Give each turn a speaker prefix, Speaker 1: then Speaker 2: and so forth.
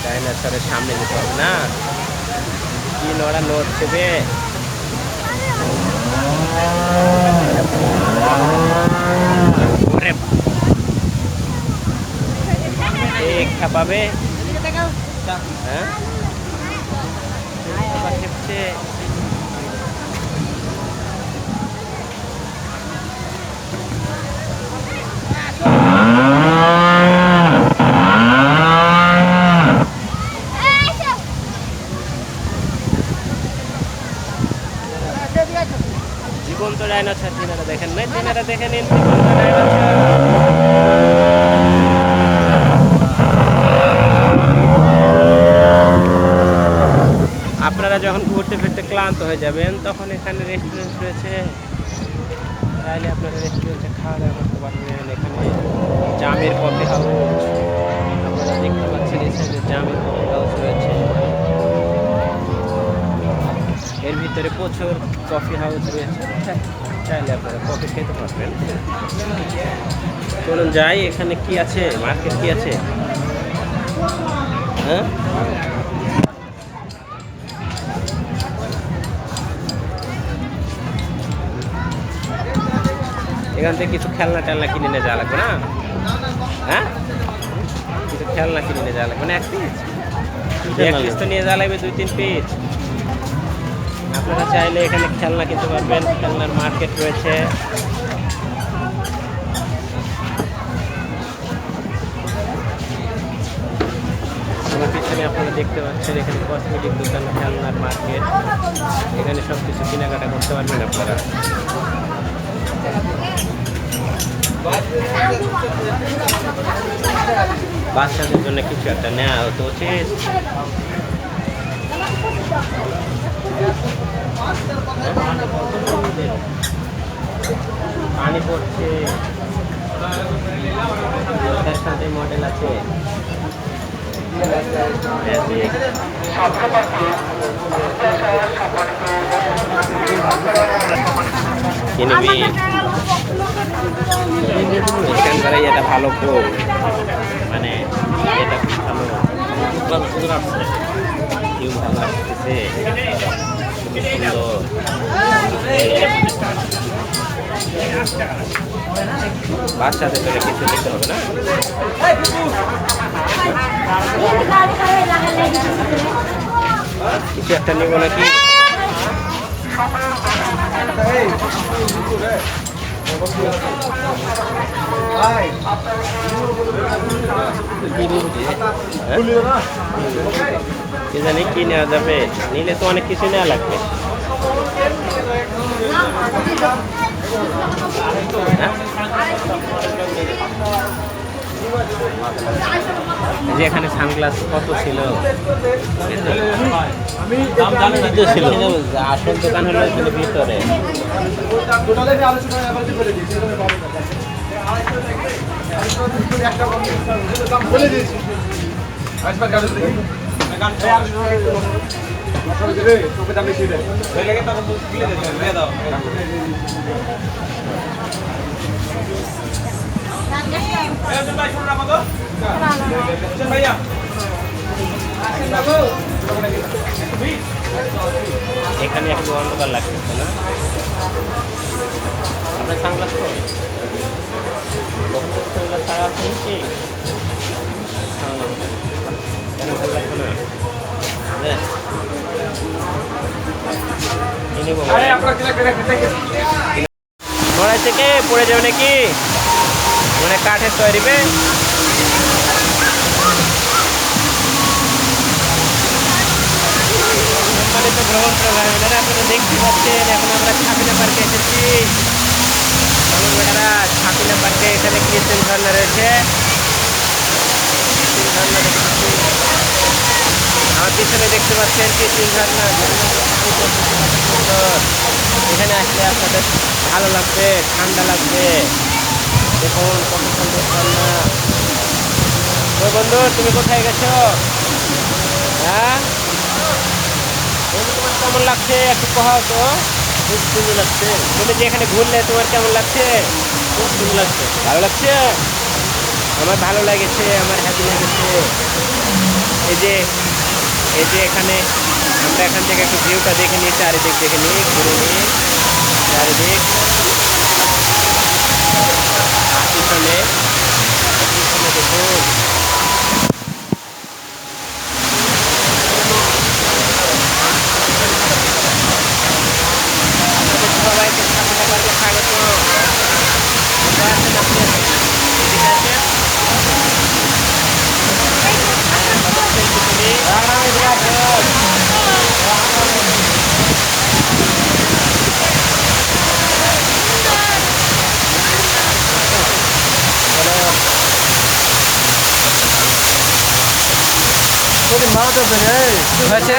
Speaker 1: ডাইনোসরের সামনে যেতে হবে না, কি নড়া নড়ছে বে। খেপাবে হ্যাঁ খেপছে। জীবন্ত ডাইনোসর তিনারা দেখেন নাই, তিনারা দেখে নিন জীবন্ত ডাইনোসর। আপনারা যখন ঘুরতে ফিরতে ক্লান্ত হয়ে যাবেন তখন এখানে রেস্টুরেন্ট রয়েছে, চাইলে আপনারা রেস্টুরেন্টে খাওয়া দাওয়া করতে পারবেন। এখানে জামের কফি হাউস আপনারা দেখতে পাচ্ছেন, এই সাইডে জামের কফি হাউস রয়েছে, এর ভিতরে প্রচুর কফি হাউস রয়েছে, চাইলে আপনারা কফি খেতে পারবেন। চলুন যাই, এখানে কি আছে, মার্কেট কি আছে। হ্যাঁ এখান থেকে কিছু খেলনা টেলনা কিনে নিয়ে যাওয়া লাগবে না, হ্যাঁ কিছু খেলনা কিনে নিয়ে যাওয়া লাগবে না, এক পিস তো নিয়ে যাওয়া লাগবে 2-3 পিস। আপনারা চাইলে এখানে খেলনা কিনতে পারবেন, খেলনার মার্কেট রয়েছে। আমার পিছনে আপনারা দেখতে পাচ্ছেন এখানে কসমেটিক দোকান, খেলনার মার্কেট, এখানে সব কিছু কেনাকাটা করতে পারবেন আপনারা। বাচ্চাদের জন্য কিছু একটা নেওয়া হতো উচিত। পানি পড়ছে, মডেল আছে, কিনবি এখানকার এটা ভালো কোক, মানে এটা খুব ভালো সুন্দর আসছে, কেউ ভালো আসতেছে, খুবই সুন্দর। বাচ্চাদের জন্য কিছু নিতে হবে না, কিছু একটা নিব নাকি। কি জানি কি নেওয়া যাবে, নিলে তো অনেক কিছু নেওয়া লাগবে। যে এখানে সানগ্লাস কত ছিল, আসল দোকান হলো এখানে ভিতরে। এখানে একটু অন্ধকার লাগতেছে না, আপনার সানগ্লাস তো ছাড়া আছে কি কেন ভালো লাগবে না, মনে থেকে পড়ে যাবে নাকি, মানে কাঠের তৈরি বে। সম্মানিত ভ্রমণ প্রভাবীরা আপনারা দেখতে পাচ্ছেন, এখন আমরা ছাপিনা পার্কে এসেছি। বেটারা ছাপিনা পার্কে এখানে কৃত্রিম ঝর্ণা রয়েছে, কৃত্রিম ঝর্ণা দেখেছি। আমার পিছনে দেখতে পাচ্ছেন কৃত্রিম ঝর্ণা, সুন্দর। এখানে আসলে আপনাদের ভালো লাগবে, ঠান্ডা লাগবে। দেখুন কত সুন্দর ঝর্ণা। ওই বন্ধু তুমি কোথায় গেছো? হ্যাঁ বন্ধু তোমার কেমন লাগছে একটু কহাও তো। খুব সুন্দর লাগছে। তুমি যে এখানে ঘুরলে তোমার কেমন লাগছে? খুব সুন্দর লাগছে। ভালো লাগছে? আমার ভালো লেগেছে, আমার হ্যাপি লেগেছে। এই যে এখানে আমরা এখান থেকে একটু ভিউটা দেখে নিই, চারিদিক দেখে নিই, ঘুরে নিই চারিদিক। আর পিছনে দেখুন, আপনাদের সবাইকে ঠাকুরটা পার্কে স্বাগত। কোথায় আছেন আপনি? এদিকে আসেন। হ্যাঁ, কথা বলছেন পিছনে। এদিকে আসুন। চলো।
Speaker 2: তোদের মা তো বেড়ে
Speaker 1: হয়েছে?